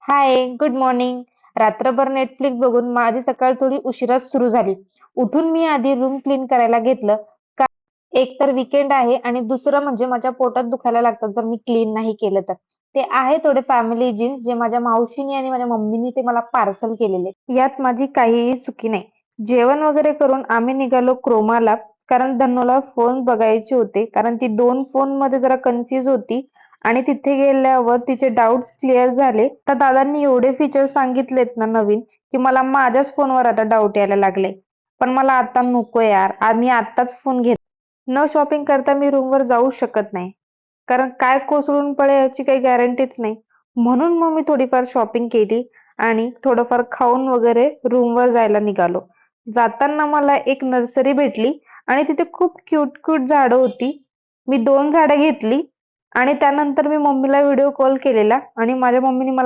हाय, good morning. रात्रभर Netflix बघून माझी सकाळ थोडी उशिराच सुरू झाली. उठून मी आधी रूम क्लीन करायला घेतलं. का एक तर वीकेंड आहे आणि दुसरं म्हणजे माझ्या पोटात दुखायला लागतात जर मी क्लीन नाही केलं तर. ते आहे थोडे फॅमिली जीन्स जे माझ्या मावशीने आणि माझ्या मम्मीनी ते मला पार्सल केलेले. यात माझी काहीही चुकी नाही. जेवण वगैरे करून आम्ही निघालो क्रोमाला कारण धन्नूला फोन बघायचे होते कारण ती 2 फोनमध्ये जरा कन्फ्यूज होती आणि तिथे गेल्यावर तिचे डाउट्स क्लिअर झाले. तर दादांनी एवढे फीचर्स सांगितलेत ना नवीन, की मला माझ्याच फोनवर आता डाऊट यायला लागले. पण मला आता नको यार. मी आत्ताच फोन घेत. न शॉपिंग करता मी रूमवर जाऊ शकत नाही. कारण काय कोसळून पडेल याची काही गॅरंटीच नाही. म्हणून मग मी थोडीफार शॉपिंग केली आणि थोडंफार खाऊन वगैरे रूमवर जायला निघालो. जाताना मला एक नर्सरी भेटली आणि तिथे खूप क्यूट क्यूट झाडं होती. मी 2 झाडं घेतली आणि त्यानंतर मी मम्मीला व्हिडिओ कॉल केलेला आणि माझ्या मम्मीने मला